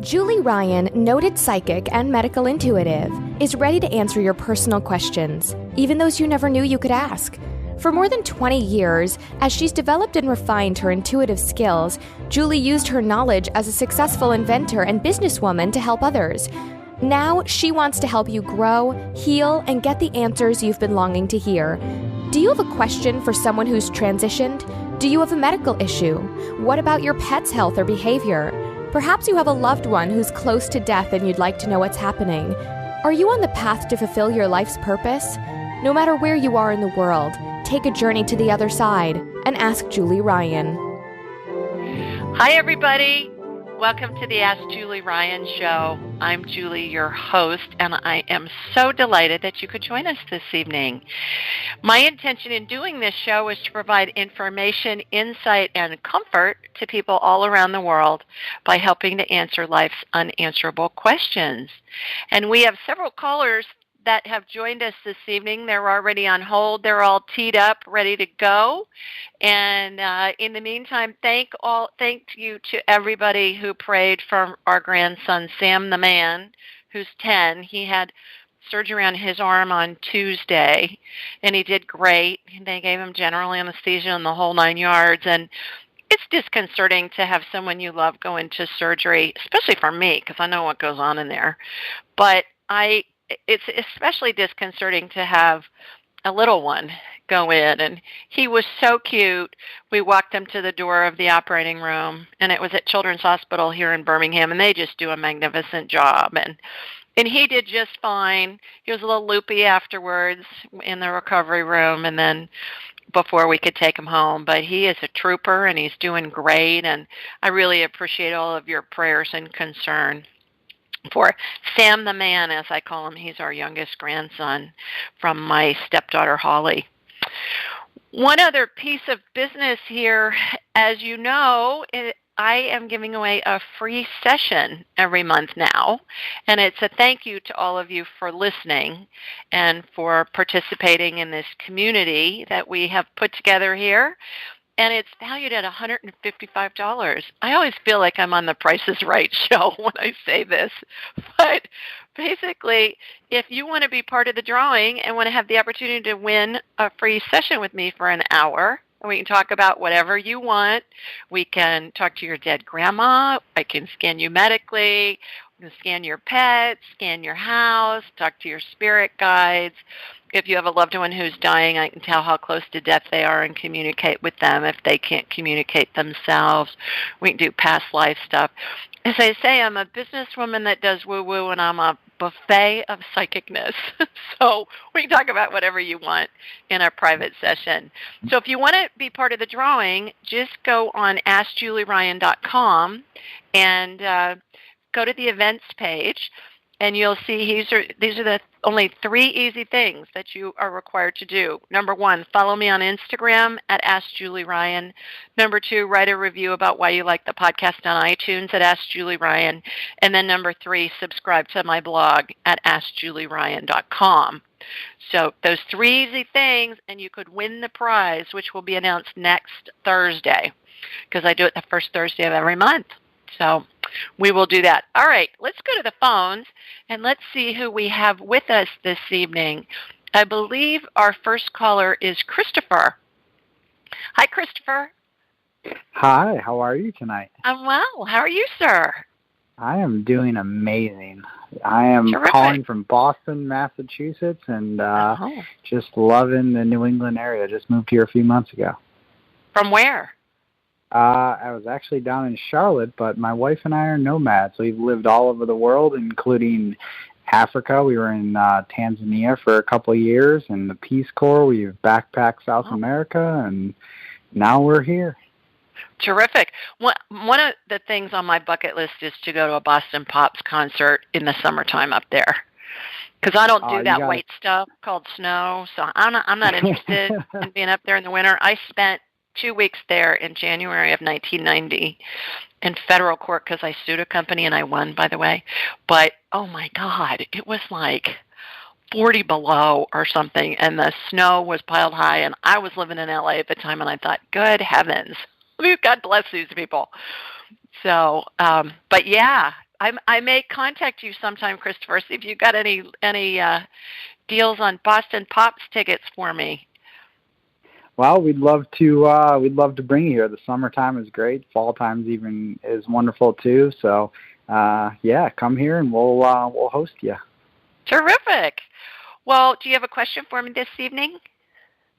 Julie Ryan, noted psychic and medical intuitive, is ready to answer your personal questions, even those you never knew you could ask. For more than 20 years, as she's developed and refined her intuitive skills, Julie used her knowledge as a successful inventor and businesswoman to help others. Now, she wants to help you grow, heal, and get the answers you've been longing to hear. Do you have a question for someone who's transitioned? Do you have a medical issue? What about your pet's health or behavior? Perhaps you have a loved one who's close to death and you'd like to know what's happening. Are you on the path to fulfill your life's purpose? No matter where you are in the world, take a journey to the other side and ask Julie Ryan. Hi, everybody. Welcome to the Ask Julie Ryan Show. I'm Julie, your host, and I am so delighted that you could join us this evening. My intention in doing this show is to provide information, insight, and comfort to people all around the world by helping to answer life's unanswerable questions. And we have several callers that have joined us this evening. They're already on hold. They're all teed up, ready to go. And in the meantime, thank you to everybody who prayed for our grandson, Sam the Man, who's 10. He had surgery on his arm on Tuesday, and he did great. They gave him general anesthesia and the whole 9 yards. And it's disconcerting to have someone you love go into surgery, especially for me, because I know what goes on in there. But it's especially disconcerting to have a little one go in, and he was so cute. We walked him to the door of the operating room, and it was at Children's Hospital here in Birmingham, and they just do a magnificent job, and he did just fine. He was a little loopy afterwards in the recovery room, and then before we could take him home, but he is a trooper, and he's doing great, and I really appreciate all of your prayers and concern for Sam the Man, as I call him. He's our youngest grandson from my stepdaughter, Holly. One other piece of business here, as you know, I am giving away a free session every month now, and it's a thank you to all of you for listening and for participating in this community that we have put together here. And it's valued at $155. I always feel like I'm on the Price is Right show when I say this. But basically, if you want to be part of the drawing and want to have the opportunity to win a free session with me for an hour, and we can talk about whatever you want. We can talk to your dead grandma. I can scan you medically. We can scan your pets, scan your house, talk to your spirit guides. If you have a loved one who's dying, I can tell how close to death they are and communicate with them if they can't communicate themselves. We can do past life stuff. As I say, I'm a businesswoman that does woo-woo, and I'm a buffet of psychicness. So we can talk about whatever you want in our private session. So if you want to be part of the drawing, just go on AskJulieRyan.com and go to the events page, and you'll see these are the only 3 easy things that you are required to do. Number 1, follow me on Instagram at AskJulieRyan. Number 2, write a review about why you like the podcast on iTunes at AskJulieRyan. And then number 3, subscribe to my blog at AskJulieRyan.com. So those 3 easy things, and you could win the prize, which will be announced next Thursday, because I do it the first Thursday of every month. So we will do that. All right, let's go to the phones, and let's see who we have with us this evening. I believe our first caller is Christopher. Hi, Christopher. Hi, how are you tonight? I'm well. How are you, sir? I am doing amazing. I am calling from Boston, Massachusetts, and just loving the New England area. Just moved here a few months ago. From where? I was actually down in Charlotte, but my wife and I are nomads. We've lived all over the world, including Africa. We were in Tanzania for a couple of years, and the Peace Corps. We've backpacked South America, and now we're here. Terrific. One of the things on my bucket list is to go to a Boston Pops concert in the summertime up there, because I don't do that white stuff called snow, so I'm not interested in being up there in the winter. I spent 2 weeks there in January of 1990 in federal court because I sued a company, and I won, by the way. But, oh, my God, it was like 40 below or something, and the snow was piled high, and I was living in L.A. at the time, and I thought, good heavens, God bless these people. So, but, yeah, I may contact you sometime, Christopher, see if you got any deals on Boston Pops tickets for me. Well, we'd love to bring you here. The summertime is great. Fall time's even is wonderful too. So, yeah, come here and we'll host you. Terrific. Well, do you have a question for me this evening?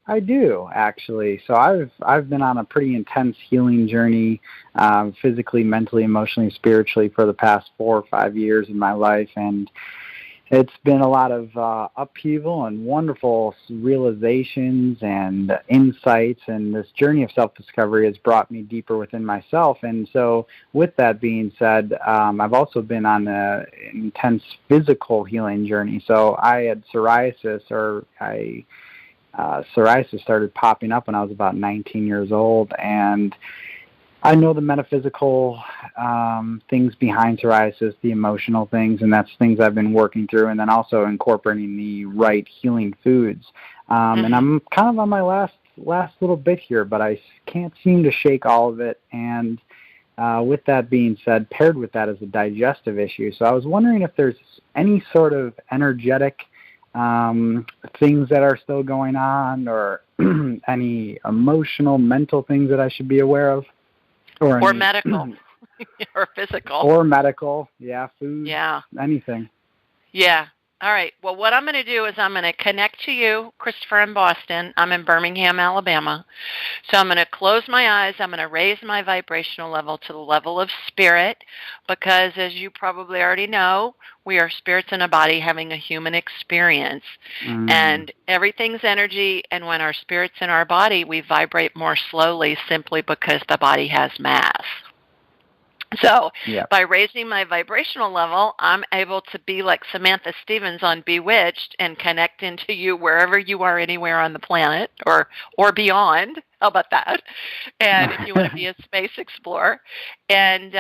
I do, actually. So I've been on a pretty intense healing journey, physically, mentally, emotionally, spiritually, for the past 4 or 5 years in my life, and it's been a lot of upheaval and wonderful realizations and insights, and this journey of self-discovery has brought me deeper within myself. And so with that being said, I've also been on an intense physical healing journey. So I had psoriasis, psoriasis started popping up when I was about 19 years old, and I know the metaphysical things behind psoriasis, the emotional things, and that's things I've been working through, and then also incorporating the right healing foods. And I'm kind of on my last little bit here, but I can't seem to shake all of it. And with that being said, paired with that is a digestive issue. So I was wondering if there's any sort of energetic things that are still going on, or any emotional, mental things that I should be aware of. Or medical, or physical. Or medical, yeah, food, anything. Yeah. All right. Well, what I'm going to do is I'm going to connect to you, Christopher, in Boston. I'm in Birmingham, Alabama. So I'm going to close my eyes. I'm going to raise my vibrational level to the level of spirit, because as you probably already know, we are spirits in a body having a human experience. And everything's energy, and when our spirit's in our body, we vibrate more slowly simply because the body has mass. So by raising my vibrational level, I'm able to be like Samantha Stevens on Bewitched and connect into you wherever you are, anywhere on the planet or beyond. How about that? And if you want to be a space explorer. And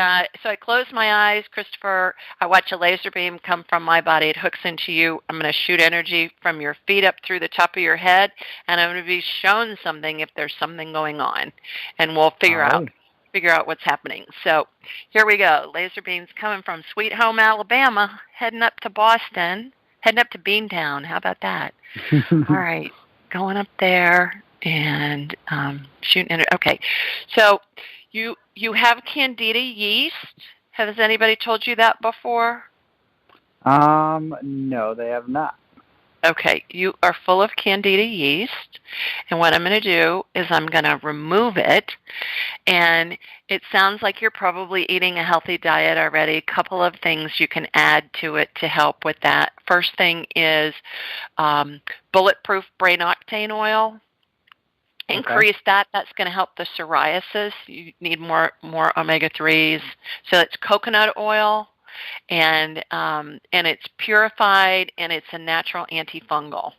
so I close my eyes, Christopher. I watch a laser beam come from my body. It hooks into you. I'm going to shoot energy from your feet up through the top of your head, and I'm going to be shown something if there's something going on. And we'll figure out what's happening. So here we go. Laser beams coming from Sweet Home, Alabama, heading up to Boston, heading up to Beantown. How about that? All right. Going up there and shooting. Okay. So you have Candida yeast. Has anybody told you that before? No, they have not. Okay, you are full of Candida yeast, and what I'm going to do is I'm going to remove it, and it sounds like you're probably eating a healthy diet already. A couple of things you can add to it to help with that. First thing is bulletproof brain octane oil. Increase that. That's going to help the psoriasis. You need more omega-3s. So it's coconut oil. And it's purified, and it's a natural antifungal.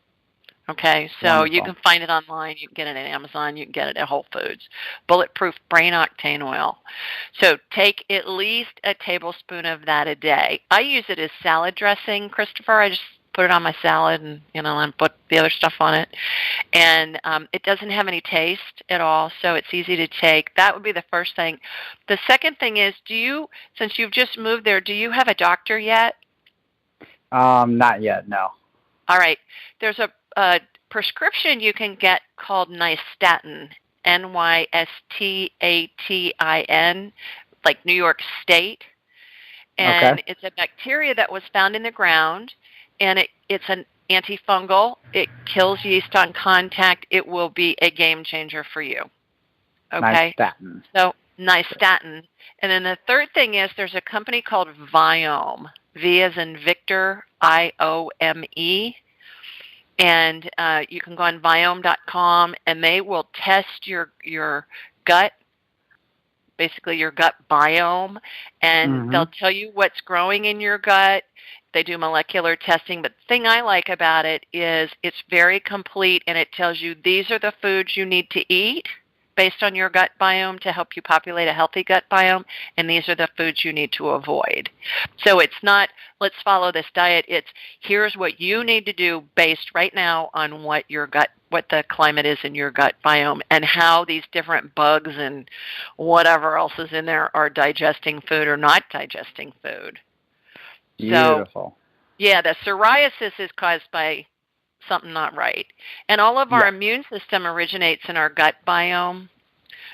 Okay, so you can find it online. You can get it at Amazon. You can get it at Whole Foods. Bulletproof brain octane oil. So take at least a tablespoon of that a day. I use it as salad dressing, Christopher. I just put it on my salad and, and put the other stuff on it. And it doesn't have any taste at all, so it's easy to take. That would be the first thing. The second thing is, since you've just moved there, do you have a doctor yet? Not yet, no. All right. There's a prescription you can get called nystatin, Nystatin, like New York State. And it's a bacteria that was found in the ground, and it's an antifungal. It kills yeast on contact. It will be a game changer for you. Okay? Nystatin. So, nystatin. And then the third thing is there's a company called Viome, V as in Victor, IOME. And you can go on Viome.com, and they will test your gut, basically your gut biome, and they'll tell you what's growing in your gut. They do molecular testing, but the thing I like about it is it's very complete, and it tells you these are the foods you need to eat, based on your gut biome to help you populate a healthy gut biome, and these are the foods you need to avoid. So it's not, let's follow this diet. It's, here's what you need to do based right now on what the climate is in your gut biome, and how these different bugs and whatever else is in there are digesting food or not digesting food. Beautiful. So, yeah, the psoriasis is caused by something not right. And all of our immune system originates in our gut biome.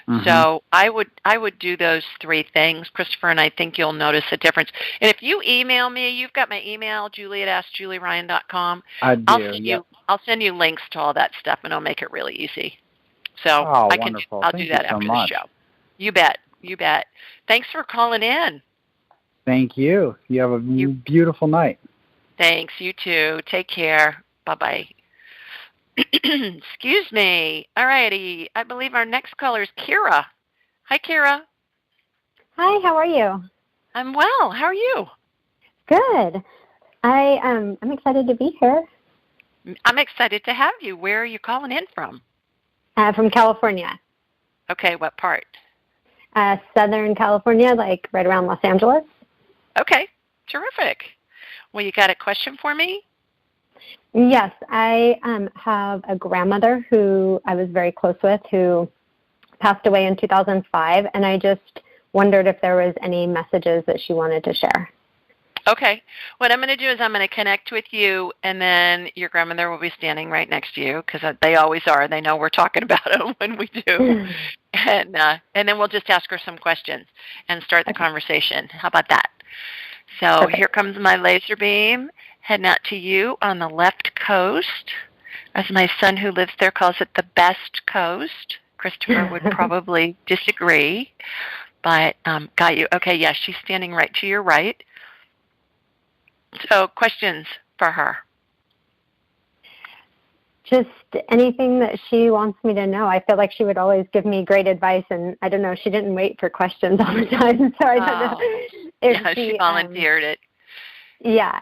Mm-hmm. So I would do those 3 things, Christopher, and I think you'll notice a difference. And if you email me, you've got my email, julie@askjulieryan.com. I do. I'll send you links to all that stuff, and I'll make it really easy. So wonderful. I'll Thank do that you so after much. the show. You bet. Thanks for calling in. Thank you. You have a beautiful night. Thanks. You too. Take care. Bye-bye. Excuse me. All righty. I believe our next caller is Kira. Hi, Kira. Hi, how are you? I'm well. How are you? Good. I'm excited to be here. I'm excited to have you. Where are you calling in from? From California. Okay, what part? Southern California, like right around Los Angeles. Okay, terrific. Well, you got a question for me? Yes, I have a grandmother who I was very close with who passed away in 2005, and I just wondered if there was any messages that she wanted to share. Okay. What I'm going to do is I'm going to connect with you, and then your grandmother will be standing right next to you, because they always are. They know we're talking about them when we do. And then we'll just ask her some questions and start the conversation. How about that? So Here comes my laser beam, heading out to you on the left coast. As my son who lives there calls it the best coast. Christopher would probably disagree, but got you. Okay, yes, she's standing right to your right. So questions for her? Just anything that she wants me to know. I feel like she would always give me great advice, and I don't know, she didn't wait for questions all the time, so I don't know if she volunteered it. Yeah.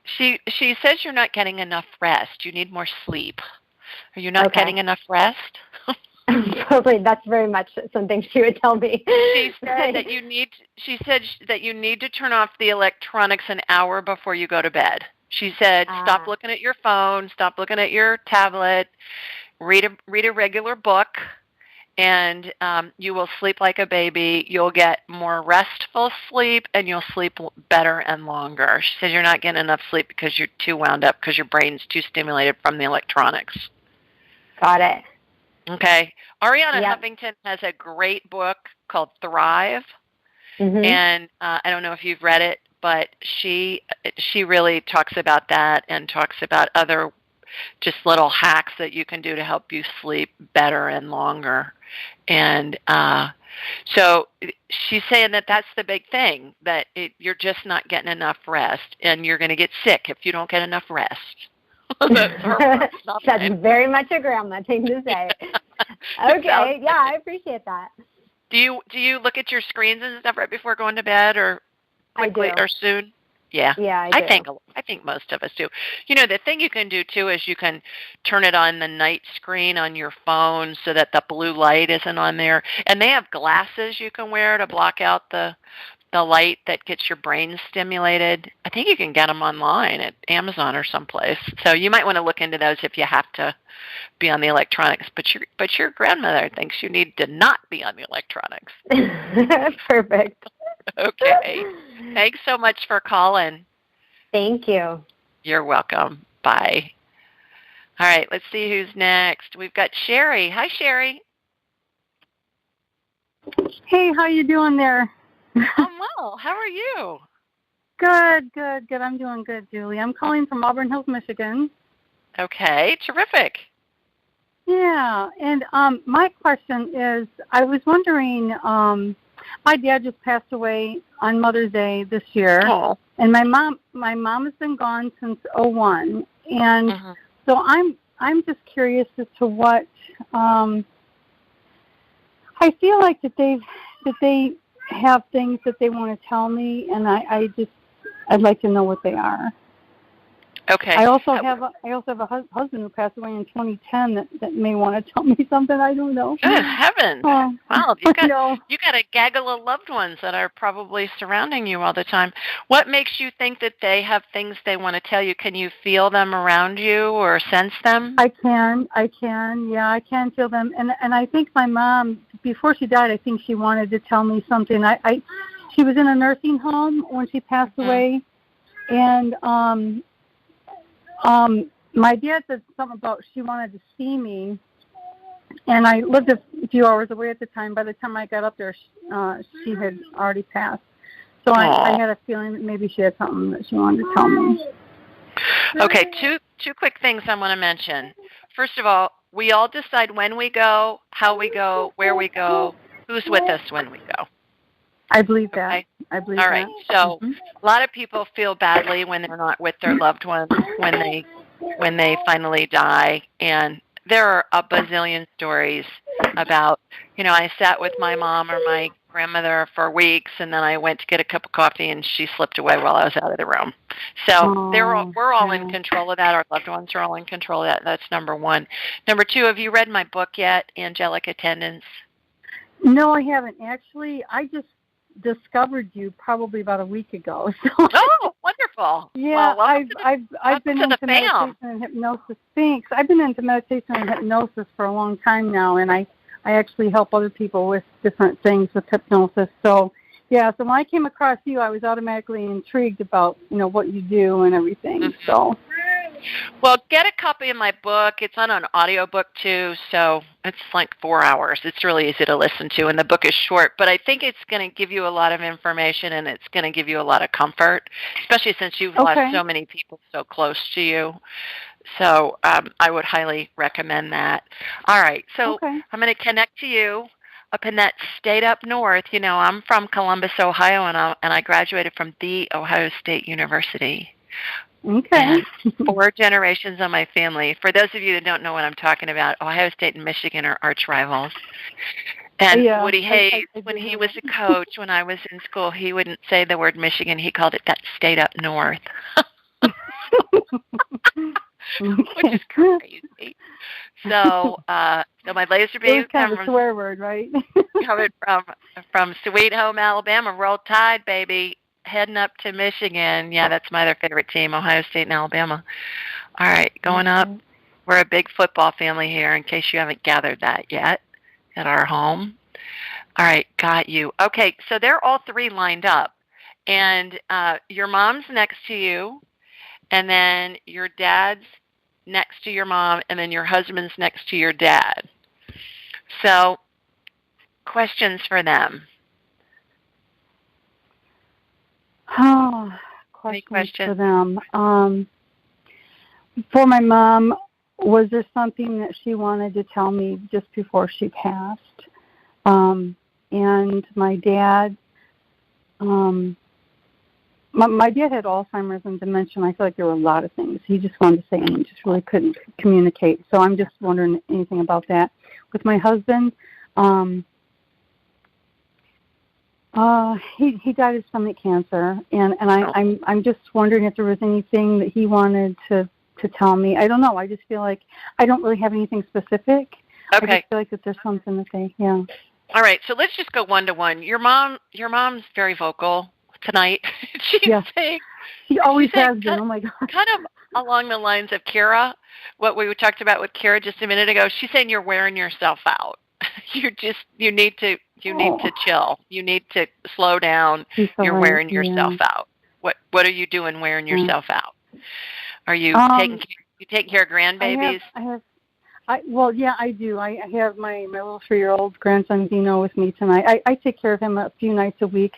She says you're not getting enough rest. You need more sleep. Are you not getting enough rest? Probably that's very much something she would tell me. She said that you need to turn off the electronics an hour before you go to bed. She said, stop looking at your phone, stop looking at your tablet, read a regular book, and you will sleep like a baby. You'll get more restful sleep, and you'll sleep better and longer. She says you're not getting enough sleep because you're too wound up, because your brain's too stimulated from the electronics. Got it. Okay. Ariana Huffington has a great book called Thrive, and I don't know if you've read it, but she really talks about that and talks about other just little hacks that you can do to help you sleep better and longer. And so she's saying that that's the big thing, that you're just not getting enough rest, and you're going to get sick if you don't get enough rest. That's very much a grandma thing to say. Okay, yeah, I appreciate that. Do you look at your screens and stuff right before going to bed, or quickly or soon? Yeah. Yeah, I think most of us do. You know, the thing you can do too is you can turn it on the night screen on your phone so that the blue light isn't on there. And they have glasses you can wear to block out the light that gets your brain stimulated. I think you can get them online at Amazon or someplace. So you might want to look into those if you have to be on the electronics. But your grandmother thinks you need to not be on the electronics. Perfect. Okay. Thanks so much for calling. Thank you. You're welcome. Bye. All right, let's see who's next. We've got Sherry. Hi, Sherry. Hey, how you doing there? I'm well. How are you? Good. I'm doing good, Julie. I'm calling from Auburn Hills, Michigan. Okay, terrific. Yeah, and my question is, I was wondering, my dad just passed away on Mother's Day this year, and my mom has been gone since '01, and so I'm just curious as to what I feel like that they have things that they want to tell me, and I'd like to know what they are. Okay. I also have a husband who passed away in 2010 that may want to tell me something. I don't know. Good heavens! Wow, you got a gaggle of loved ones that are probably surrounding you all the time. What makes you think that they have things they want to tell you? Can you feel them around you or sense them? I can. Yeah, I can feel them. And I think my mom, before she died, I think she wanted to tell me something. She was in a nursing home when she passed away, and my dad said something about she wanted to see me, and I lived a few hours away at the time. By the time I got up there, she had already passed. So I had a feeling that maybe she had something that she wanted to tell me. Okay, two quick things I want to mention. First of all, we all decide when we go, how we go, where we go, who's with us when we go. I believe that. Okay? I believe all right. that. So a lot of people feel badly when they're not with their loved ones when they finally die, and there are a bazillion stories about, I sat with my mom or my grandmother for weeks, and then I went to get a cup of coffee, and she slipped away while I was out of the room. So we're all in control of that. Our loved ones are all in control of that. That's number one. Number two, have you read my book yet, Angelic Attendance? No, I haven't. Actually, I just discovered you probably about a week ago. So oh, wonderful! Yeah, well, I've been into meditation and hypnosis. Thanks. I've been into meditation and hypnosis for a long time now, and I actually help other people with different things with hypnosis. So yeah, so when I came across you, I was automatically intrigued about what you do and everything. So. Well, get a copy of my book. It's on an audiobook, too, so it's like 4 hours. It's really easy to listen to, and the book is short. But I think it's going to give you a lot of information, and it's going to give you a lot of comfort, especially since you've lost so many people so close to you. So I would highly recommend that. All right, so I'm going to connect to you up in that state up north. I'm from Columbus, Ohio, and I graduated from The Ohio State University. Okay. And 4 generations of my family. For those of you that don't know what I'm talking about, Ohio State and Michigan are arch rivals. And Woody Hayes, when he was a coach, when I was in school, he wouldn't say the word Michigan. He called it that state up north. Which is crazy. So my laser beam kind of a swear word, right? coming from Sweet Home, Alabama. Roll Tide, baby. Heading up to Michigan. Yeah, that's my other favorite team, Ohio State and Alabama. All right, going up. We're a big football family here, in case you haven't gathered that yet at our home. All right, got you. Okay, so they're all 3 lined up. And your mom's next to you, and then your dad's next to your mom, and then your husband's next to your dad. So, questions for them. Questions for them. For my mom, was there something that she wanted to tell me just before she passed? And my dad, my dad had Alzheimer's and dementia, and I feel like there were a lot of things he just wanted to say and just really couldn't communicate. So I'm just wondering anything about that. With my husband, he died of stomach cancer, and I'm just wondering if there was anything that he wanted to tell me. I don't know. I just feel like I don't really have anything specific. Okay. I just feel like that there's something to say. Yeah. All right. So let's just go one to one. Your mom's very vocal tonight. She's saying. She always has been. Oh my God. Kind of along the lines of Kira, what we talked about with Kira just a minute ago. She's saying you're wearing yourself out. You need to chill. You need to slow down. You're wearing yourself out. What are you doing wearing yourself out? Are you taking care of grandbabies? I do. I have my little 3-year-old grandson Dino with me tonight. I take care of him a few nights a week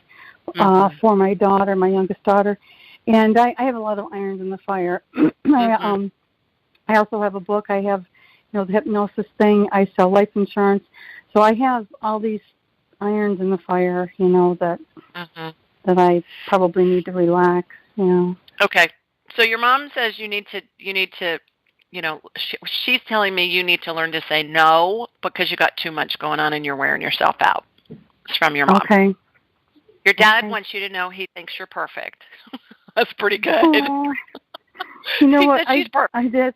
for my daughter, my youngest daughter, and I have a lot of irons in the fire. I also have a book. I have the hypnosis thing. I sell life insurance, so I have all these irons in the fire. That I probably need to relax. Okay. So your mom says you need to, she's telling me you need to learn to say no because you got too much going on and you're wearing yourself out. It's from your mom. Okay. Your dad wants you to know he thinks you're perfect. That's pretty good. You know He what? said she's perfect. I did.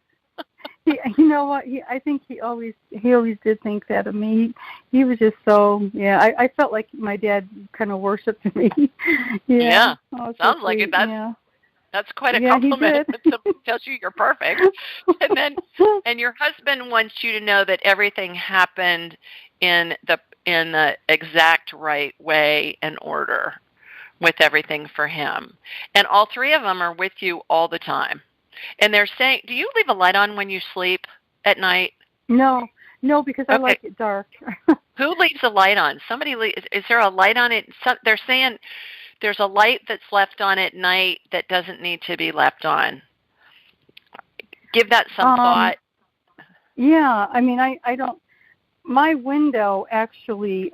You know what? I think he always did think that of me. He was just so, yeah. I felt like my dad kind of worshipped me. Yeah. Oh, so Sounds like sweet. it. That's quite a compliment when somebody tells you you're perfect. And your husband wants you to know that everything happened in the exact right way and order with everything for him. And all three of them are with you all the time. And they're saying, do you leave a light on when you sleep at night? No, because I like it dark. Who leaves a light on? Is there a light on it? They're saying there's a light that's left on at night that doesn't need to be left on. Give that some thought. Yeah, I mean, I don't. My window actually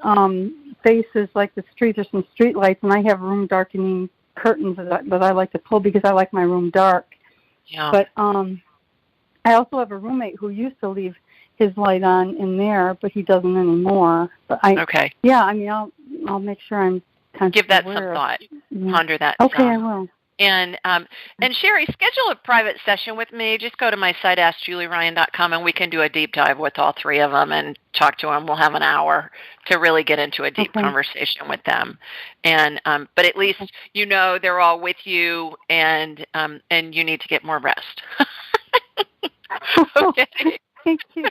faces like the street. There's some street lights, and I have room darkening curtains that I like to pull because I like my room dark. Yeah. But I also have a roommate who used to leave his light on in there, but he doesn't anymore. But yeah, I mean, I'll make sure I'm conscious. Give that some thought. Ponder that. Okay, I will. And Sherry, schedule a private session with me. Just go to my site, AskJulieRyan.com, and we can do a deep dive with all three of them and talk to them. We'll have an hour to really get into a deep conversation with them. And but at least you know they're all with you, and you need to get more rest. Okay. Thank you.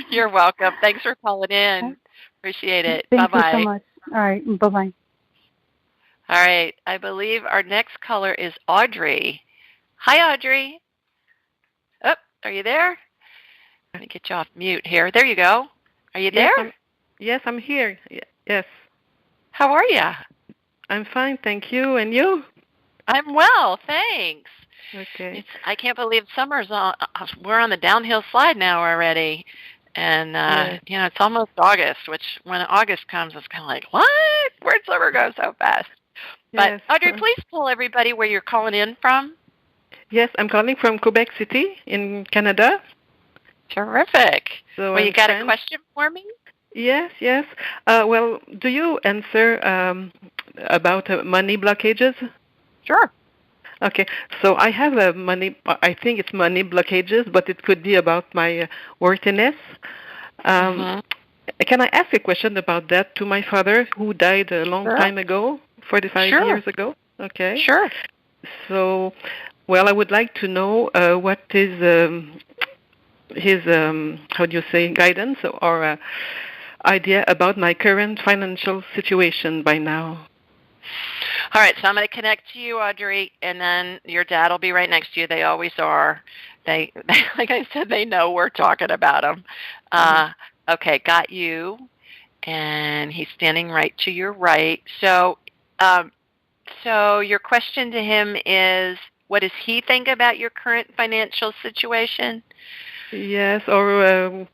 You're welcome. Thanks for calling in. Appreciate it. Thank Bye-bye. you so much. All right. Bye-bye. All right. I believe our next caller is Audrey. Hi, Audrey. Oh, are you there? Let me get you off mute here. There you go. Are you there? Yes, I'm here. Yes. How are you? I'm fine, thank you. And you? I'm well, thanks. Okay. I can't believe summer's on. We're on the downhill slide now already. And, it's almost August, which when August comes, it's kind of like, what? Where'd summer go so fast? But, Audrey, please tell everybody where you're calling in from. Yes, I'm calling from Quebec City in Canada. Terrific. So you got a question for me? Yes. Well, do you answer about money blockages? Sure. Okay, so I have I think it's money blockages, but it could be about my worthiness. Can I ask a question about that to my father, who died a long time ago, 45 years ago? Okay. Sure. So, I would like to know what is his, guidance or idea about my current financial situation by now. All right, so I'm going to connect to you, Audrey, and then your dad will be right next to you. They always are. They like I said, they know we're talking about them. Okay, got you. And he's standing right to your right. So your question to him is, what does he think about your current financial situation? Yes, or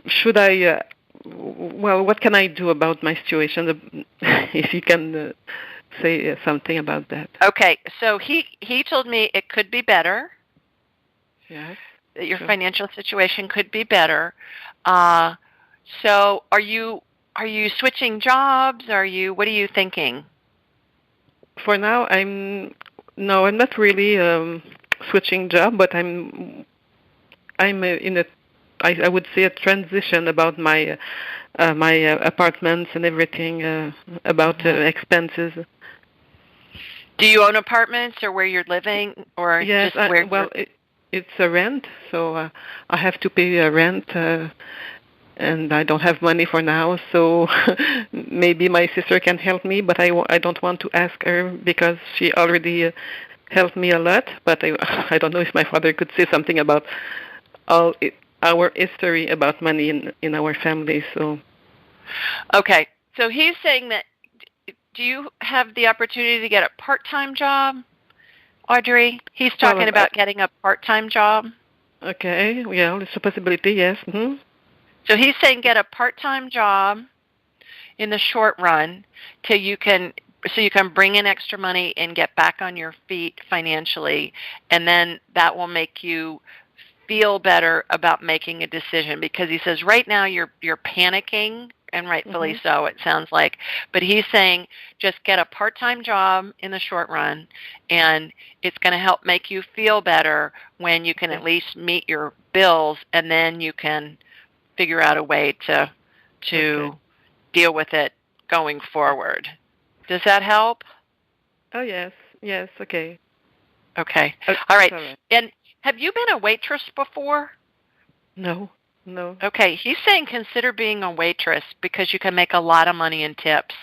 should I... what can I do about my situation? If you can say something about that. Okay, so he told me it could be better. Yes. That your financial situation could be better. So are you switching jobs? What are you thinking? For now, I'm not really switching job, but I'm in a, I would say, a transition about my my apartments and everything, about expenses. Do you own apartments, or where you're living, or yes? Just where it's a rent, so I have to pay a rent, and I don't have money for now. So maybe my sister can help me, but I don't want to ask her because she already helped me a lot. But I don't know if my father could say something about our history about money in our family. So okay, so he's saying that. Do you have the opportunity to get a part-time job, Audrey? He's talking about getting a part-time job. Okay, yeah, it's a possibility. Yes. Mm-hmm. So he's saying get a part-time job in the short run so you can bring in extra money and get back on your feet financially, and then that will make you feel better about making a decision, because he says right now you're panicking and rightfully so, it sounds like. But he's saying just get a part-time job in the short run, and it's going to help make you feel better when you can at least meet your bills, and then you can figure out a way to deal with it going forward. Does that help? Oh, yes. Yes, okay. Okay. All right. And have you been a waitress before? No. Okay. He's saying consider being a waitress because you can make a lot of money in tips.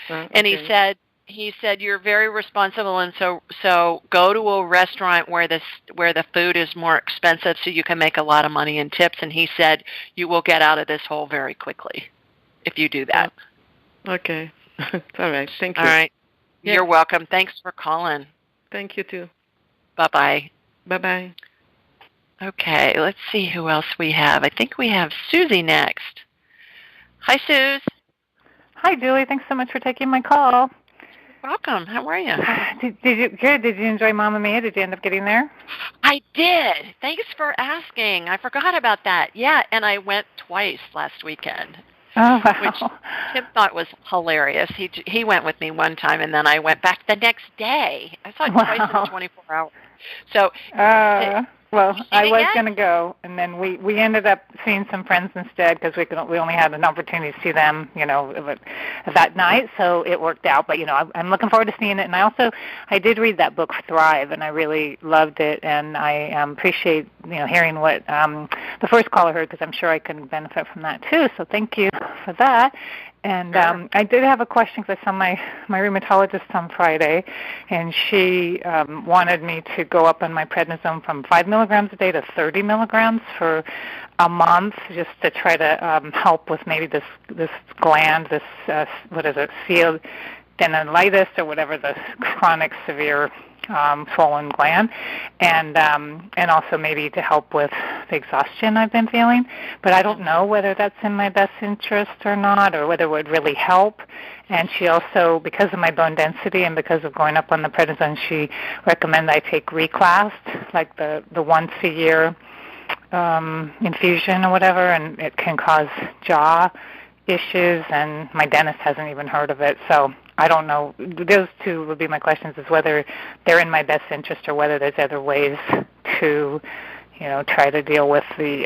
And he said you're very responsible, and so go to a restaurant where the food is more expensive so you can make a lot of money in tips. And he said you will get out of this hole very quickly if you do that. Okay. All right. Thank you. All right. Yeah. You're welcome. Thanks for calling. Thank you, too. Bye-bye. Bye-bye. Okay, let's see who else we have. I think we have Susie next. Hi, Suze. Hi, Julie. Thanks so much for taking my call. Welcome. How are you? Good. Did you enjoy Mamma Mia? Did you end up getting there? I did. Thanks for asking. I forgot about that. Yeah, and I went twice last weekend. Oh, wow. Which Tim thought was hilarious. He went with me one time, and then I went back the next day. I saw it twice in 24 hours. So, well, I was going to go, and then we ended up seeing some friends instead because we only had an opportunity to see them, that night. So it worked out. But I'm looking forward to seeing it. And I did read that book, Thrive, and I really loved it. And I appreciate hearing what the first caller heard because I'm sure I can benefit from that too. So thank you for that. And I did have a question because I saw my rheumatologist on Friday, and she wanted me to go up on my prednisone from 5 milligrams a day to 30 milligrams for a month, just to try to help with maybe this gland, cellulitis or whatever, the chronic severe swollen gland, and also maybe to help with the exhaustion I've been feeling. But I don't know whether that's in my best interest or not, or whether it would really help. And she also, because of my bone density and because of going up on the prednisone, she recommended I take Reclast, like the once a year infusion or whatever, and it can cause jaw issues, and my dentist hasn't even heard of it. So I don't know. Those two would be my questions, is whether they're in my best interest or whether there's other ways to, try to deal with the,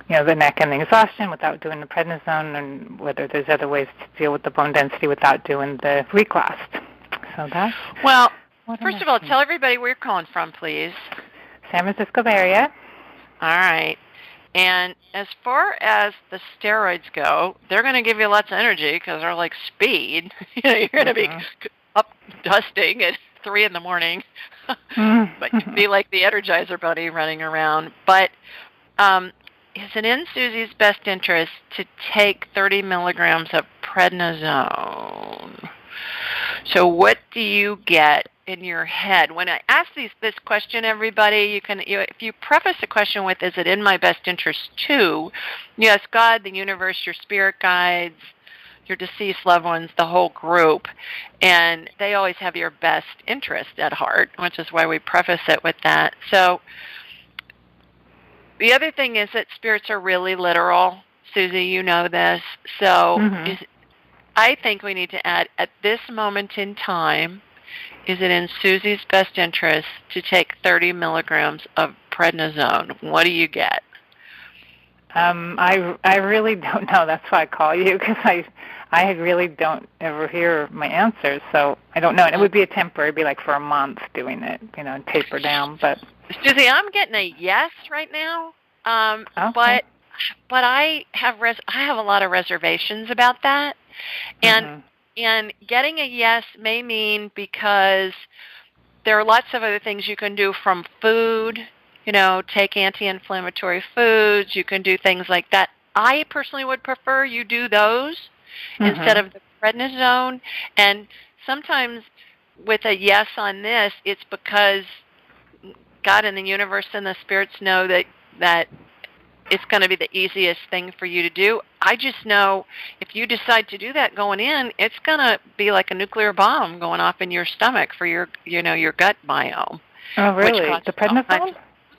the neck and the exhaustion without doing the prednisone, and whether there's other ways to deal with the bone density without doing the Reclast. So that's... Well, first of all, tell everybody where you're calling from, please. San Francisco Bay Area. All right. And as far as the steroids go, they're going to give you lots of energy because they're like speed. You're going to be up dusting at 3 in the morning, but you'd be like the Energizer Bunny running around. But is it in Susie's best interest to take 30 milligrams of prednisone? So what do you get in your head? When I ask this question, everybody, if you preface the question with, is it in my best interest too? You ask God, the universe, your spirit guides, your deceased loved ones, the whole group, and they always have your best interest at heart, which is why we preface it with that. So the other thing is that spirits are really literal. Susie, you know this. So I think we need to add, at this moment in time, is it in Susie's best interest to take 30 milligrams of prednisone? What do you get? I really don't know. That's why I call you, because I really don't ever hear my answers, so I don't know. And it would be a temporary, it'd be like for a month doing it, and taper down. But Susie, I'm getting a yes right now. Okay. But I have a lot of reservations about that, and getting a yes may mean because there are lots of other things you can do from food. Take anti-inflammatory foods. You can do things like that. I personally would prefer you do those instead of the prednisone. And sometimes with a yes on this, it's because God and the universe and the spirits know that it's going to be the easiest thing for you to do. I just know if you decide to do that going in, it's going to be like a nuclear bomb going off in your stomach for your gut biome. Oh, really? The prednisone?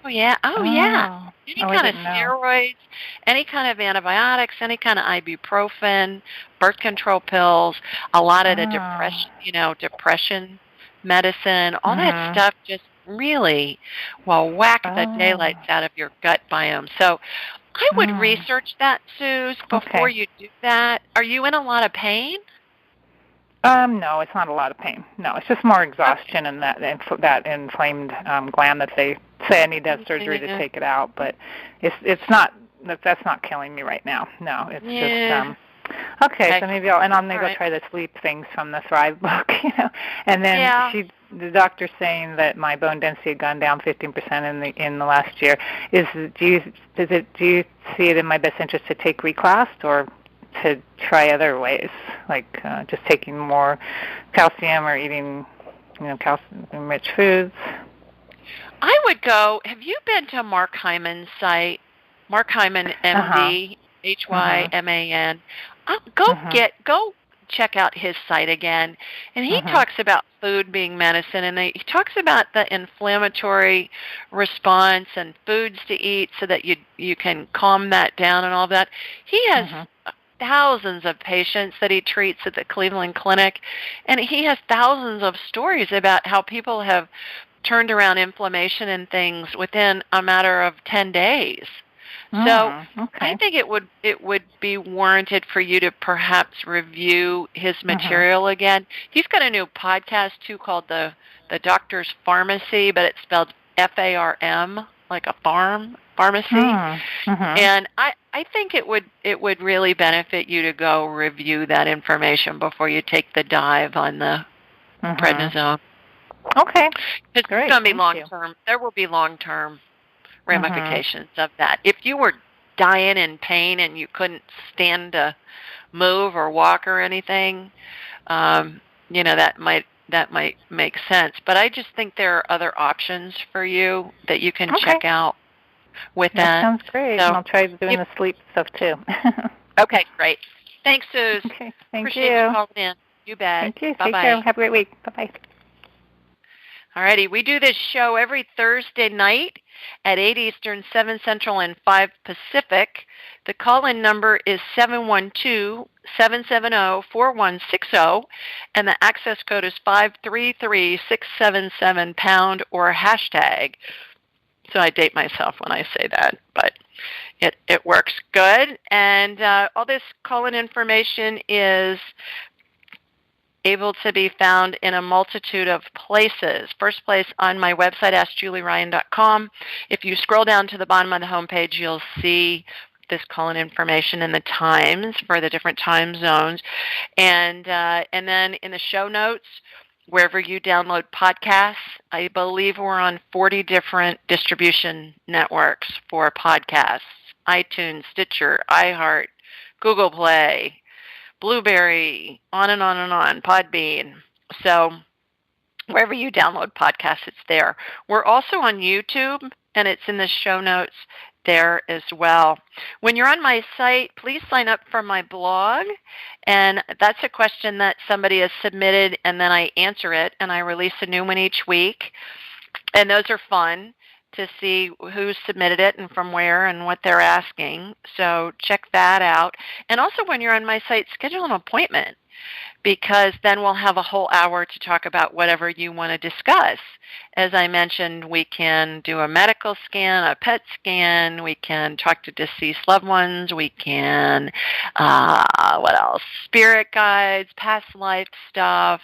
Oh, yeah. Oh, yeah. Any kind of know. steroids, any kind of antibiotics, any kind of ibuprofen, birth control pills, a lot of the depression medicine, all that stuff just really will whack the daylights out of your gut biome. So I would research that, Suze, before you do that. Are you in a lot of pain? No, it's not a lot of pain. No, it's just more exhaustion and that inflamed gland that they say I need to have surgery to take it out. But it's not that's not killing me right now. No, it's just okay. So maybe I'm gonna go try the sleep things from the Thrive book, And then the doctor's saying that my bone density had gone down 15% in the last year. Do you see it in my best interest to take reclass or to try other ways, like just taking more calcium or eating, calcium-rich foods? I would go. Have you been to Mark Hyman's site? Mark Hyman, MD, Hyman. Go check out his site again. And he talks about food being medicine, and he talks about the inflammatory response and foods to eat so that you can calm that down and all that. He has thousands of patients that he treats at the Cleveland Clinic, and he has thousands of stories about how people have turned around inflammation and things within a matter of 10 days. So I think it would be warranted for you to perhaps review his material again. He's got a new podcast too called the Doctor's Pharmacy, but it's spelled FARM, like a pharmacy. And I think it would really benefit you to go review that information before you take the dive on the prednisone. Okay. It's going to be long-term. There will be long-term ramifications of that. If you were dying in pain and you couldn't stand to move or walk or anything, that might make sense. But I just think there are other options for you that you can check out with that. That sounds great. So, and I'll try doing the sleep stuff too. Okay, great. Thanks, Suze. Okay, thank Appreciate you calling in. You bet. Thank you. Bye-bye. Take care. Have a great week. Bye-bye. All righty. We do this show every Thursday night at 8 Eastern, 7 Central, and 5 Pacific. The call-in number is 712-770-4160, and the access code is 533677# or hashtag. So I date myself when I say that, but it works good. And all this call-in information is able to be found in a multitude of places. First place on my website, AskJulieRyan.com. If you scroll down to the bottom of the homepage, you'll see this call-in information and the times for the different time zones. And then in the show notes, wherever you download podcasts, I believe we're on 40 different distribution networks for podcasts: iTunes, Stitcher, iHeart, Google Play, Blueberry, on and on and on, Podbean. So wherever you download podcasts, it's there. We're also on YouTube, and it's in the show notes there as well. When you're on my site, please sign up for my blog, and that's a question that somebody has submitted, and then I answer it, and I release a new one each week. And those are fun to see who submitted it and from where and what they're asking. So check that out. And also when you're on my site, schedule an appointment, because then we'll have a whole hour to talk about whatever you want to discuss. As I mentioned, we can do a medical scan, a PET scan, we can talk to deceased loved ones, we can, what else? Spirit guides, past life stuff,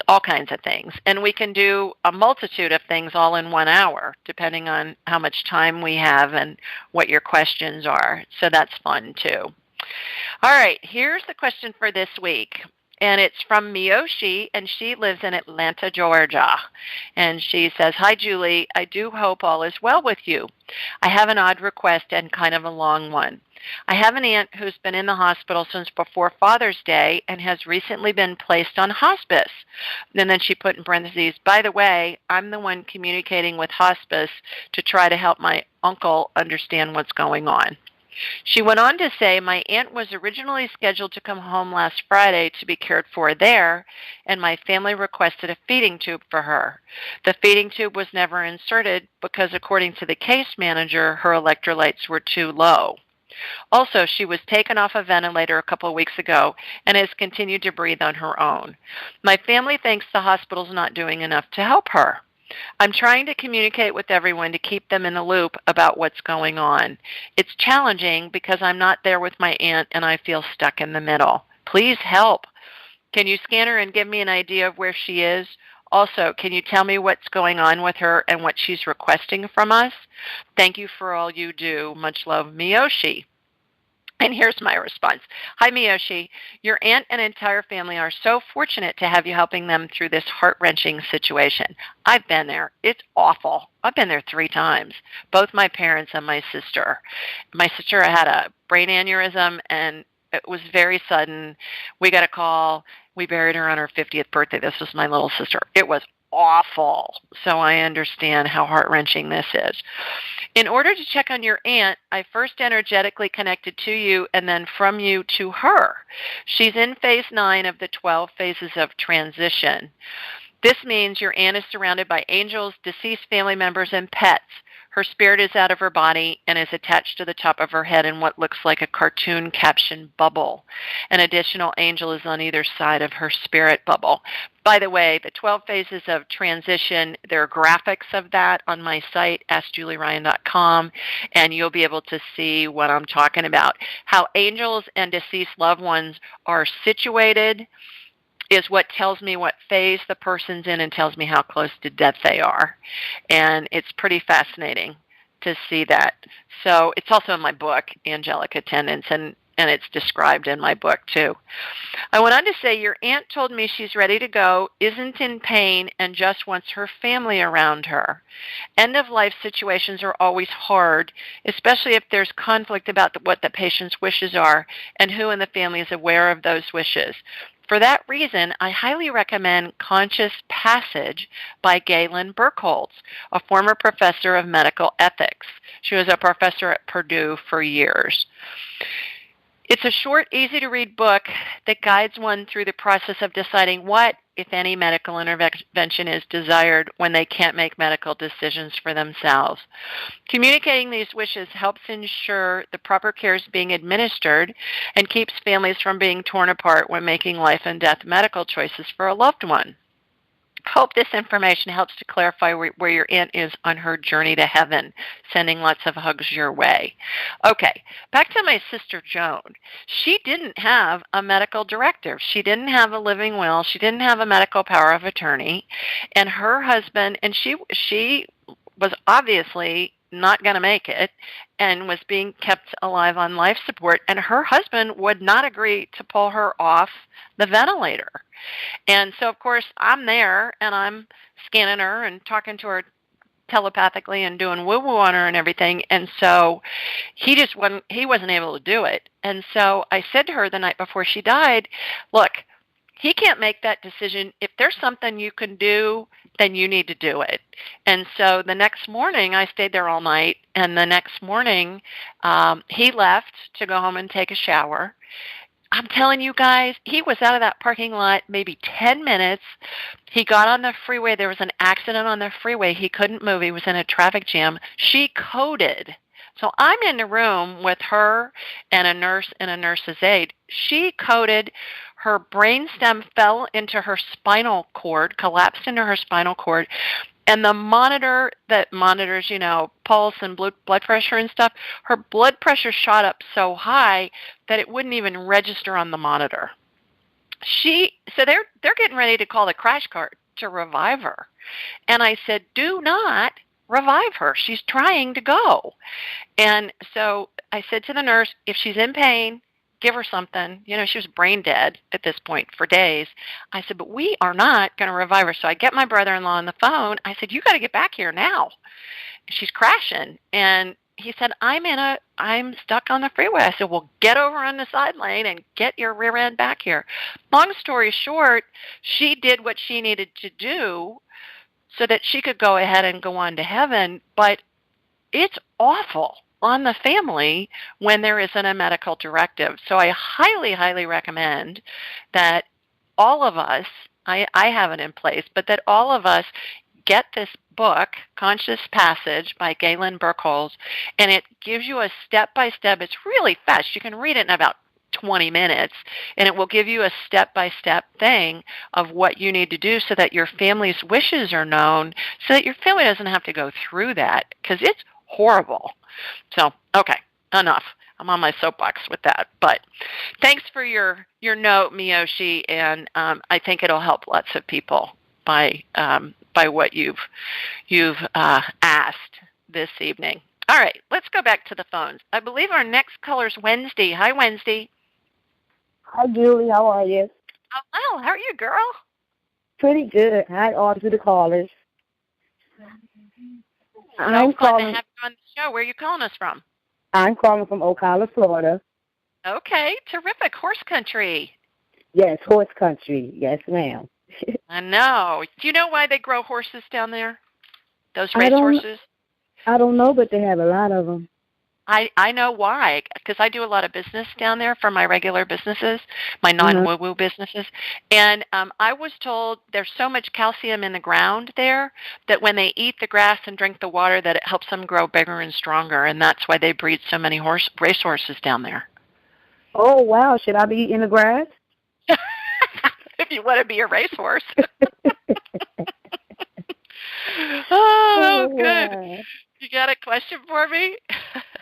all kinds of things. And we can do a multitude of things all in 1 hour, depending on how much time we have and what your questions are. So that's fun, too. All right, here's the question for this week. And it's from Miyoshi, and she lives in Atlanta, Georgia. And she says, "Hi, Julie. I do hope all is well with you. I have an odd request and kind of a long one. I have an aunt who's been in the hospital since before Father's Day and has recently been placed on hospice." And then she put in parentheses, "By the way, I'm the one communicating with hospice to try to help my uncle understand what's going on." She went on to say, my aunt was originally scheduled to come home last Friday to be cared for there, and my family requested a feeding tube for her. The feeding tube was never inserted because, according to the case manager, her electrolytes were too low. Also, she was taken off a ventilator a couple of weeks ago and has continued to breathe on her own. My family thinks the hospital's not doing enough to help her. I'm trying to communicate with everyone to keep them in the loop about what's going on. It's challenging because I'm not there with my aunt and I feel stuck in the middle. Please help. Can you scan her and give me an idea of where she is? Also, can you tell me what's going on with her and what she's requesting from us? Thank you for all you do. Much love, Miyoshi. And here's my response. Hi, Miyoshi. Your aunt and entire family are so fortunate to have you helping them through this heart-wrenching situation. I've been there. It's awful. I've been there 3 times, both my parents and my sister. My sister had a brain aneurysm, and it was very sudden. We got a call. We buried her on her 50th birthday. This was my little sister. It was awful. So I understand how heart-wrenching this is. In order to check on your aunt, I first energetically connected to you and then from you to her. She's in phase 9 of the 12 phases of transition. This means your aunt is surrounded by angels, deceased family members, and pets. Her spirit is out of her body and is attached to the top of her head in what looks like a cartoon caption bubble. An additional angel is on either side of her spirit bubble. By the way, the 12 phases of transition, there are graphics of that on my site, AskJulieRyan.com, and you'll be able to see what I'm talking about. How angels and deceased loved ones are situated is what tells me what phase the person's in and tells me how close to death they are. And it's pretty fascinating to see that. So it's also in my book, Angelic Attendants, and it's described in my book too. I went on to say, your aunt told me she's ready to go, isn't in pain, and just wants her family around her. End-of-life situations are always hard, especially if there's conflict about what the patient's wishes are and who in the family is aware of those wishes. For that reason, I highly recommend Conscious Passage by Galen Burkholz, a former professor of medical ethics. She was a professor at Purdue for years. It's a short, easy-to-read book that guides one through the process of deciding what, if any, medical intervention is desired when they can't make medical decisions for themselves. Communicating these wishes helps ensure the proper care is being administered and keeps families from being torn apart when making life and death medical choices for a loved one. Hope this information helps to clarify where your aunt is on her journey to heaven. Sending lots of hugs your way. Okay, back to my sister Joan. She didn't have a medical directive. She didn't have a living will. She didn't have a medical power of attorney. And her husband, and she was obviously not going to make it and was being kept alive on life support, and her husband would not agree to pull her off the ventilator. And so, of course, I'm there, and I'm scanning her and talking to her telepathically and doing woo-woo on her and everything, and so he wasn't able to do it. And so I said to her the night before she died, look, he can't make that decision. If there's something you can do, then you need to do it. And so the next morning, I stayed there all night, and the next morning, he left to go home and take a shower. I'm telling you guys, he was out of that parking lot maybe 10 minutes. He got on the freeway. There was an accident on the freeway. He couldn't move. He was in a traffic jam. She coded. So I'm in the room with her and a nurse and a nurse's aide. She coded. Her brainstem fell into her spinal cord, collapsed into her spinal cord, and the monitor that monitors, pulse and blood pressure and stuff, her blood pressure shot up so high that it wouldn't even register on the monitor. So they're getting ready to call the crash cart to revive her. And I said, do not revive her. She's trying to go. And so I said to the nurse, if she's in pain, give her something. She was brain dead at this point for days. I said, but we are not going to revive her. So I get my brother-in-law on the phone. I said, you got to get back here now. She's crashing. And he said, I'm stuck on the freeway. I said, well, get over on the side lane and get your rear end back here. Long story short, she did what she needed to do so that she could go ahead and go on to heaven. But it's awful. on the family when there isn't a medical directive. So I highly, highly recommend that all of us, I have it in place, but that all of us get this book, Conscious Passage by Galen Burkholz, and it gives you a step-by-step. It's really fast. You can read it in about 20 minutes, and it will give you a step-by-step thing of what you need to do so that your family's wishes are known, so that your family doesn't have to go through that, because it's horrible. So, okay, enough. I'm on my soapbox with that. But thanks for your note, Miyoshi, and I think it'll help lots of people by what you've asked this evening. All right, let's go back to the phones. I believe our next caller's Wednesday. Hi, Wednesday. Hi, Julie. How are you? Oh, well, how are you, girl? Pretty good. Hi, all to the callers. I'm calling to have you on the show. Where are you calling us from? I'm calling from Ocala, Florida. Okay, terrific. Horse country. Yes, horse country. Yes, ma'am. I know. Do you know why they grow horses down there? Those race horses? I don't know, but they have a lot of them. I know why, because I do a lot of business down there for my regular businesses, my non-woo-woo businesses. And I was told there's so much calcium in the ground there that when they eat the grass and drink the water, that it helps them grow bigger and stronger. And that's why they breed so many race horses down there. Oh, wow. Should I be eating the grass? If you want to be a racehorse. Oh, good. Wow. You got a question for me?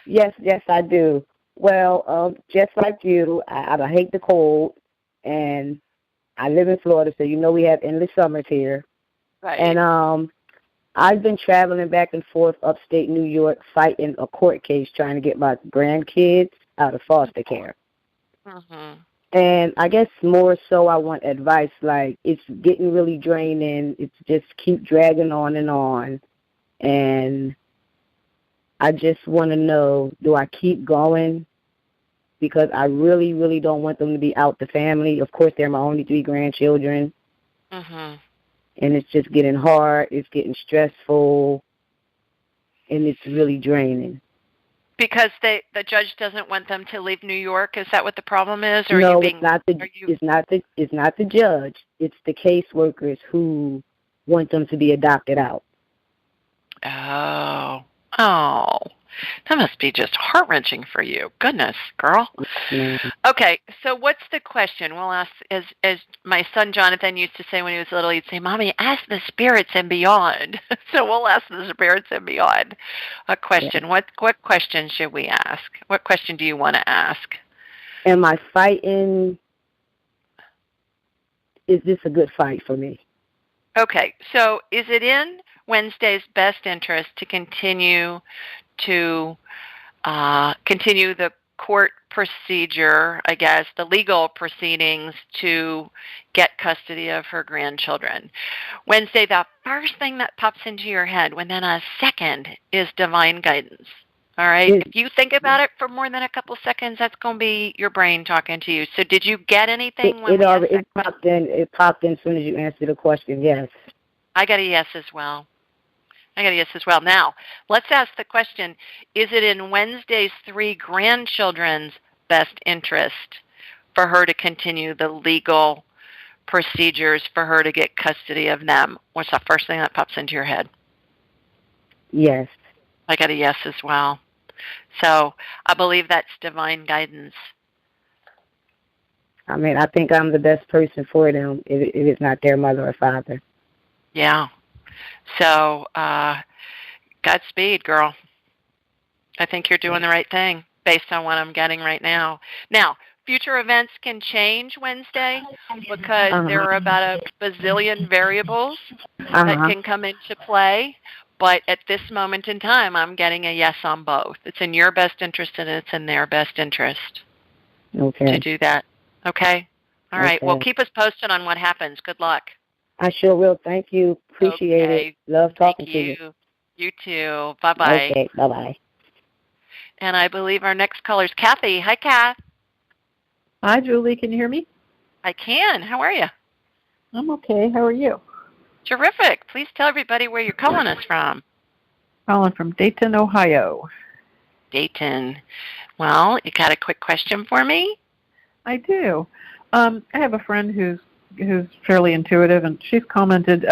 Yes, I do. Well, just like you, I hate the cold, and I live in Florida, so you know we have endless summers here. Right. And I've been traveling back and forth upstate New York, fighting a court case trying to get my grandkids out of foster care. Mm-hmm. And I guess more so I want advice, like it's getting really draining. It's just keep dragging on. And I just want to know, do I keep going? Because I really, really don't want them to be out the family. Of course, they're my only 3 grandchildren. Mm-hmm. And it's just getting hard. It's getting stressful. And it's really draining. Because the judge doesn't want them to leave New York. Is that what the problem is? Or No, are you being, it's not the judge. It's the caseworkers who want them to be adopted out. Oh, that must be just heart-wrenching for you. Goodness, girl. Mm-hmm. Okay, so what's the question? We'll ask, as my son Jonathan used to say when he was little, he'd say, Mommy, ask the spirits and beyond. So we'll ask the spirits and beyond a question. Yeah. What question should we ask? What question do you want to ask? Am I fighting? Is this a good fight for me? Okay, so is it in Wednesday's best interest to continue the court procedure, I guess, the legal proceedings to get custody of her grandchildren? Wednesday, the first thing that pops into your head within a second is divine guidance. All right? If you think about it for more than a couple seconds, that's going to be your brain talking to you. So did you get anything? It popped in. It popped in as soon as you answered the question, yes. I got a yes as well. Now, let's ask the question, is it in Wednesday's 3 grandchildren's best interest for her to continue the legal procedures for her to get custody of them? What's the first thing that pops into your head? Yes. I got a yes as well. So I believe that's divine guidance. I mean, I think I'm the best person for them if it's not their mother or father. Yeah. So, Godspeed, girl. I think you're doing the right thing based on what I'm getting right now. Now, future events can change Wednesday because there are about a bazillion variables that can come into play. But at this moment in time, I'm getting a yes on both. It's in your best interest and it's in their best interest to do that. Okay? All right. Well, keep us posted on what happens. Good luck. I sure will. Thank you. Appreciate it. Love talking to you. You too. Bye-bye. Okay, bye-bye. And I believe our next caller is Kathy. Hi, Kath. Hi, Julie. Can you hear me? I can. How are you? I'm okay. How are you? Terrific. Please tell everybody where you're calling us from. Calling from Dayton, Ohio. Dayton. Well, you got a quick question for me? I do. I have a friend who's fairly intuitive, and she's commented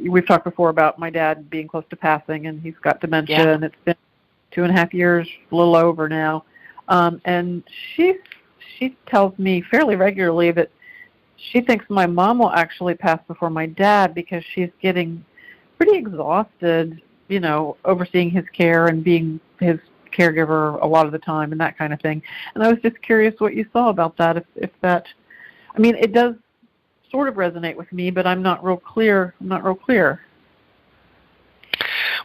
we've talked before about my dad being close to passing, and he's got dementia, and it's been 2.5 years, a little over now. And she tells me fairly regularly that she thinks my mom will actually pass before my dad because she's getting pretty exhausted, overseeing his care and being his caregiver a lot of the time and that kind of thing. And I was just curious what you saw about that, if that, it does sort of resonate with me, but I'm not real clear.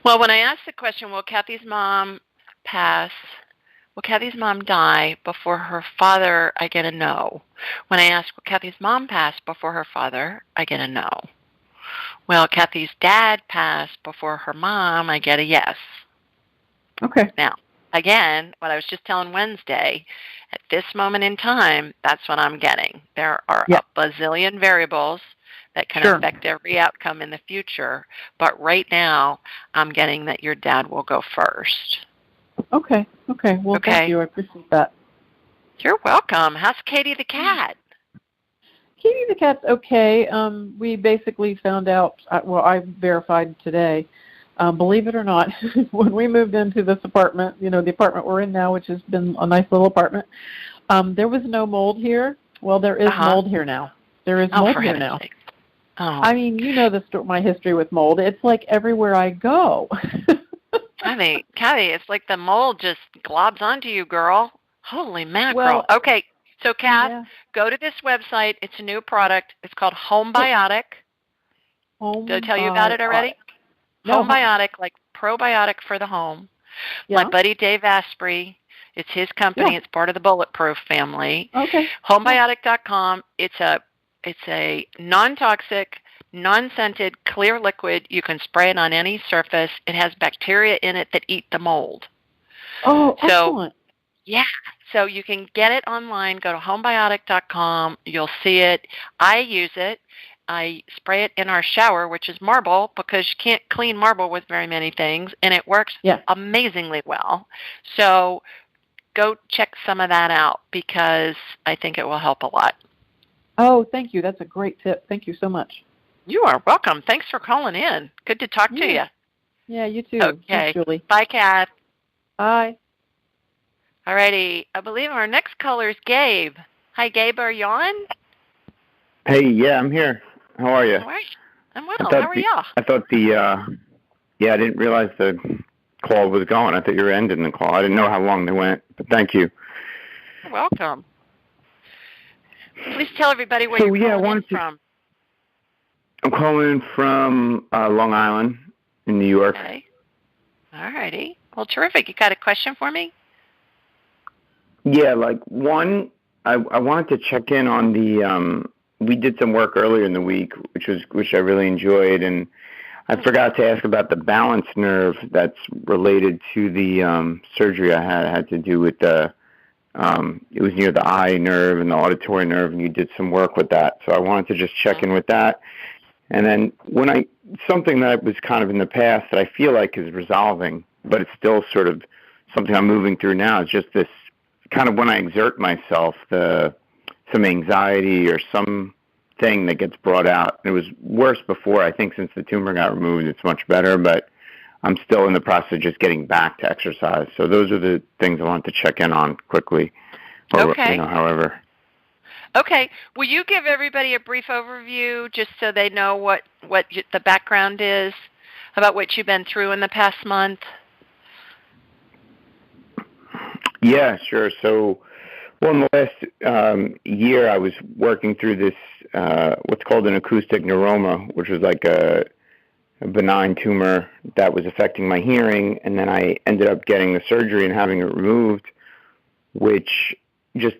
Well, when I asked the question, will Kathy's mom pass? Will Kathy's mom die before her father? I get a no. When I ask, will Kathy's mom pass before her father? I get a no. Will Kathy's dad pass before her mom? I get a yes. Okay. Now, again, what I was just telling Wednesday, at this moment in time, that's what I'm getting. There are a bazillion variables that can affect every outcome in the future, but right now, I'm getting that your dad will go first. Okay. Well, thank you. I appreciate that. You're welcome. How's Katie the cat? Katie the cat's okay. We basically found out, I verified today, believe it or not, when we moved into this apartment, the apartment we're in now, which has been a nice little apartment, there was no mold here. Well, there is mold here now. There is mold here now. Oh. My history with mold. It's like everywhere I go. Kathy, it's like the mold just globs onto you, girl. Holy mackerel. Well, okay, so Kath, go to this website. It's a new product. It's called Homebiotic. Did I tell you about it already? No. Homebiotic, like probiotic for the home. Yeah. My buddy Dave Asprey, it's his company. It's part of the Bulletproof family. Okay. Homebiotic.com. It's a non-toxic, non-scented, clear liquid. You can spray it on any surface. It has bacteria in it that eat the mold. Oh, excellent. Yeah. So you can get it online. Go to homebiotic.com. You'll see it. I use it. I spray it in our shower, which is marble, because you can't clean marble with very many things, and it works amazingly well. So go check some of that out because I think it will help a lot. Oh, thank you. That's a great tip. Thank you so much. You are welcome. Thanks for calling in. Good to talk to you. Yeah, you too. Okay. Thanks, Julie. Bye, Kath. Bye. All righty. I believe our next caller is Gabe. Hi, Gabe. Are you on? Hey, yeah, I'm here. How are you? All right. I'm well. How are you? I thought I didn't realize the call was going. I thought you were ending the call. I didn't know how long they went, but thank you. You're welcome. Please tell everybody where you're calling in from. I'm calling from Long Island in New York. Okay. All righty. Well, terrific. You got a question for me? Yeah, I wanted to check in on the we did some work earlier in the week, which I really enjoyed, and I forgot to ask about the balance nerve that's related to the surgery I had. It had to do with it was near the eye nerve and the auditory nerve, and you did some work with that. So I wanted to just check in with that. And then something that was kind of in the past that I feel like is resolving, but it's still sort of something I'm moving through now, is just this kind of when I exert myself, some anxiety or something that gets brought out. It was worse before. I think since the tumor got removed, it's much better, but I'm still in the process of just getting back to exercise. So those are the things I want to check in on quickly. Okay. However. Okay. Will you give everybody a brief overview just so they know what the background is about what you've been through in the past month? Yeah, sure. So, in the last year, I was working through this, what's called an acoustic neuroma, which was like a benign tumor that was affecting my hearing, and then I ended up getting the surgery and having it removed, which just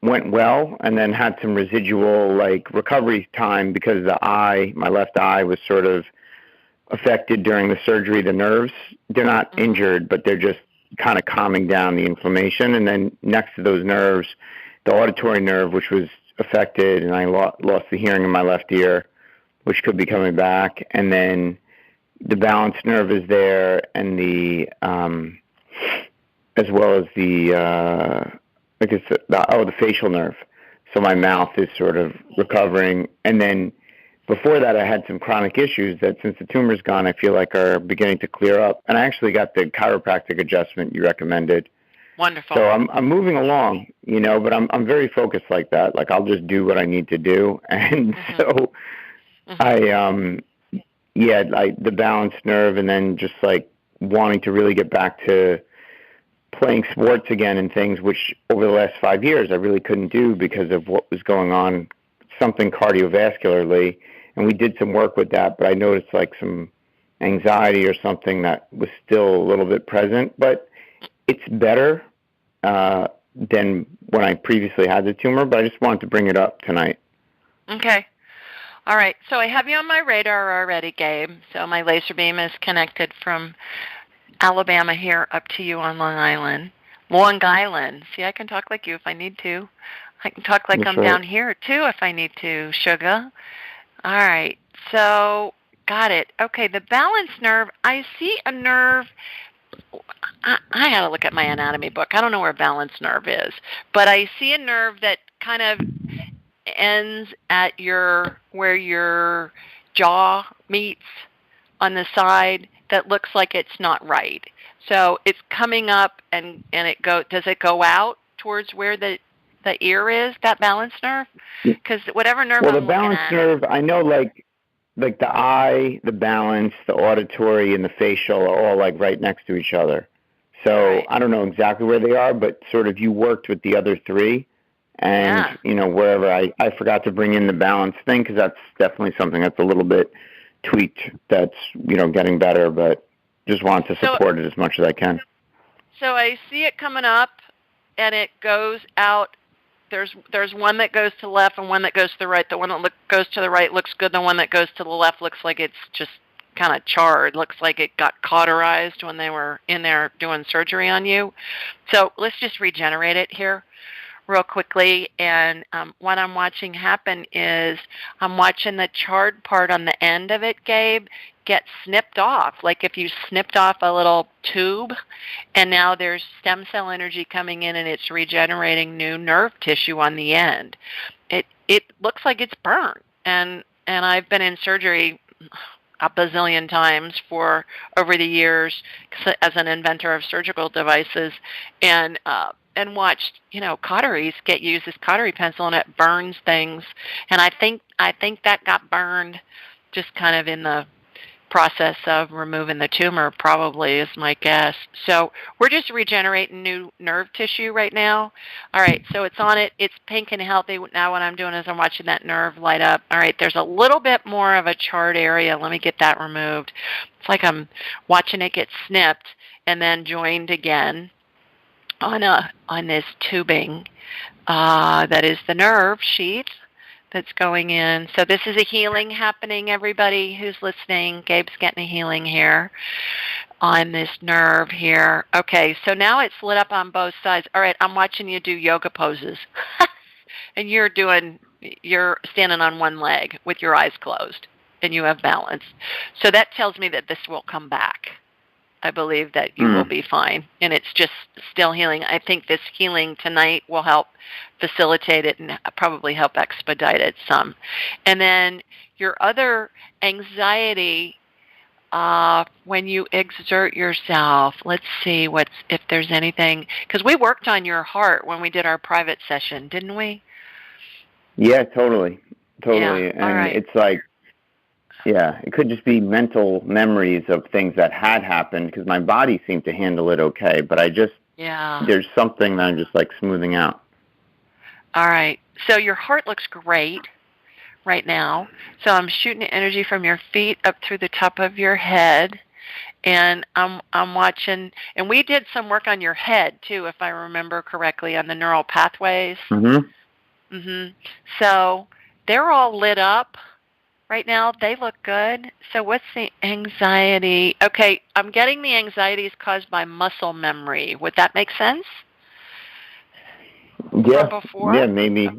went well, and then had some residual recovery time because my left eye was sort of affected during the surgery. The nerves, they're not injured, but they're just kind of calming down the inflammation. And then next to those nerves, the auditory nerve, which was affected, and I lost the hearing in my left ear, which could be coming back. And then the balance nerve is there, and the as well as the the facial nerve. So my mouth is sort of recovering, and then before that I had some chronic issues that since the tumor's gone I feel like are beginning to clear up. And I actually got the chiropractic adjustment you recommended. Wonderful. So I'm moving along, but I'm very focused like that. Like I'll just do what I need to do, and so I the balance nerve, and then just like wanting to really get back to playing sports again and things, which over the last 5 years I really couldn't do because of what was going on, something cardiovascularly, and we did some work with that, but I noticed like some anxiety or something that was still a little bit present, but it's better than when I previously had the tumor, but I just wanted to bring it up tonight. Okay. All right. So I have you on my radar already, Gabe. So my laser beam is connected from Alabama here up to you on Long Island. Long Island. See, I can talk like you if I need to. I can talk like I'm down here, too, if I need to, sugar. All right. So, got it. Okay, the balance nerve, I see a nerve. I got to look at my anatomy book. I don't know where balance nerve is. But I see a nerve that kind of ends at where your jaw meets on the side that looks like it's not right. So it's coming up and does it go out towards where the ear is, that balance nerve? Because whatever nerve the balance nerve, I know like the eye, the balance, the auditory, and the facial are all like right next to each other. So right. I don't know exactly where they are, but sort of you worked with the other three. And, wherever I forgot to bring in the balance thing, because that's definitely something that's a little bit tweaked that's, getting better, but just want to support it as much as I can. So I see it coming up, and it goes out. There's one that goes to the left and one that goes to the right. The one that goes to the right looks good. The one that goes to the left looks like it's just kind of charred. Looks like it got cauterized when they were in there doing surgery on you. So let's just regenerate it here real quickly, and what I'm watching happen is I'm watching the charred part on the end of it, Gabe, get snipped off, like if you snipped off a little tube, and now there's stem cell energy coming in and it's regenerating new nerve tissue on the end. It looks like it's burnt, and I've been in surgery a bazillion times for over the years as an inventor of surgical devices, and watched, cauteries get used as cautery pencil, and it burns things. And I think that got burned just kind of in the process of removing the tumor, probably, is my guess. So we're just regenerating new nerve tissue right now. All right, so it's on it. It's pink and healthy. Now what I'm doing is I'm watching that nerve light up. All right, there's a little bit more of a charred area. Let me get that removed. It's like I'm watching it get snipped and then joined again on this tubing that is the nerve sheath that's going in. So this is a healing happening, everybody who's listening. Gabe's getting a healing here on this nerve here. Okay, so now it's lit up on both sides. All right, I'm watching you do yoga poses. And you're standing on one leg with your eyes closed, and you have balance. So that tells me that this will come back. I believe that you will be fine, and it's just still healing. I think this healing tonight will help facilitate it and probably help expedite it some. And then your other anxiety, when you exert yourself, let's see if there's anything, because we worked on your heart when we did our private session, didn't we? Yeah, totally. Yeah, and it's like, yeah, it could just be mental memories of things that had happened because my body seemed to handle it okay, but there's something that I'm just like smoothing out. All right. So your heart looks great right now. So I'm shooting energy from your feet up through the top of your head, and I'm watching, and we did some work on your head too, if I remember correctly, on the neural pathways. So they're all lit up. Right now, they look good. So what's the anxiety? Okay, I'm getting the anxiety is caused by muscle memory. Would that make sense? Yeah, maybe.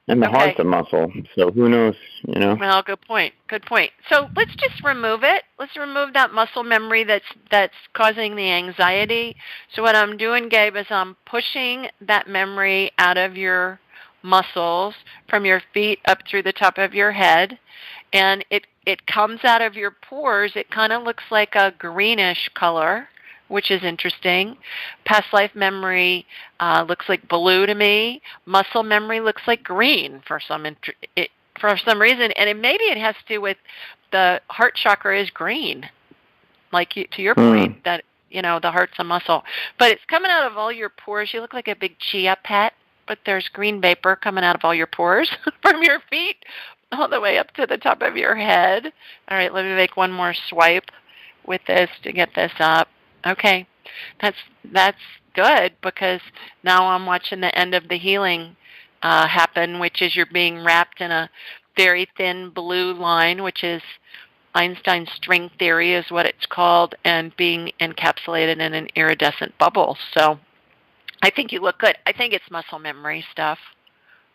And the heart's a muscle, so who knows, you know? Well, good point. Good point. So let's just remove it. Let's remove that muscle memory that's causing the anxiety. So what I'm doing, Gabe, is I'm pushing that memory out of your muscles from your feet up through the top of your head, and it comes out of your pores. It kind of looks like a greenish color, which is interesting. Past life memory looks like blue to me. Muscle memory looks like green for some reason, and maybe it has to do with the heart chakra is green, to your point that the heart's a muscle, but it's coming out of all your pores. You look like a big chia pet, but there's green vapor coming out of all your pores from your feet all the way up to the top of your head. All right, let me make one more swipe with this to get this up. Okay, that's good, because now I'm watching the end of the healing happen, which is you're being wrapped in a very thin blue line, which is Einstein's string theory is what it's called, and being encapsulated in an iridescent bubble. So I think you look good. I think it's muscle memory stuff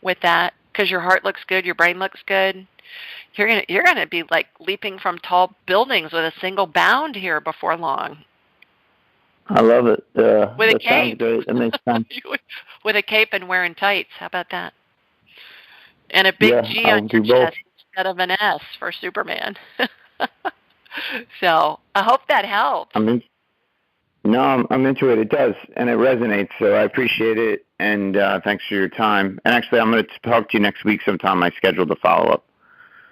with that, because your heart looks good, your brain looks good. You're gonna be like leaping from tall buildings with a single bound here before long. I love it. With a cape. Sounds great. It makes sense. With a cape and wearing tights. How about that? And a big G on your chest instead of an S for Superman. So I hope that helps. I'm into it. It does, and it resonates, so I appreciate it, and thanks for your time. And actually, I'm going to talk to you next week sometime. I scheduled a follow-up.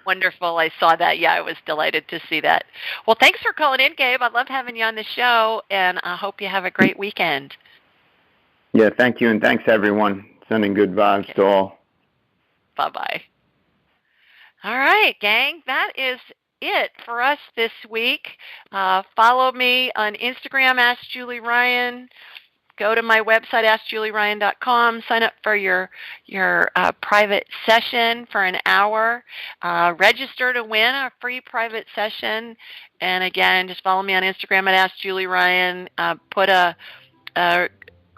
Wonderful. I saw that. Yeah, I was delighted to see that. Well, thanks for calling in, Gabe. I love having you on the show, and I hope you have a great weekend. Yeah, thank you, and thanks, everyone. Sending good vibes to all. Bye-bye. All right, gang. That is it for us this week. Follow me on Instagram, Ask Julie Ryan. Go to my website, AskJulieRyan.com. Sign up for your private session for an hour. Register to win a free private session. And again, just follow me on Instagram at AskJulieRyan. Put a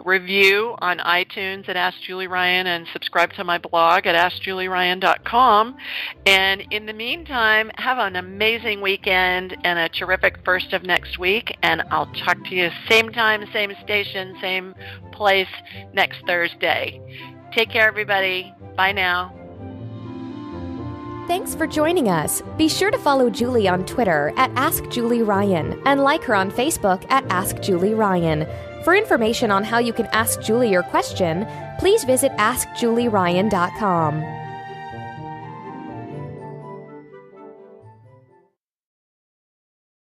review on iTunes at Ask Julie Ryan, and subscribe to my blog at AskJulieRyan.com. And in the meantime, have an amazing weekend and a terrific first of next week. And I'll talk to you same time, same station, same place next Thursday. Take care, everybody. Bye now. Thanks for joining us. Be sure to follow Julie on Twitter at Ask Julie Ryan and like her on Facebook at Ask Julie Ryan. For information on how you can ask Julie your question, please visit AskJulieRyan.com.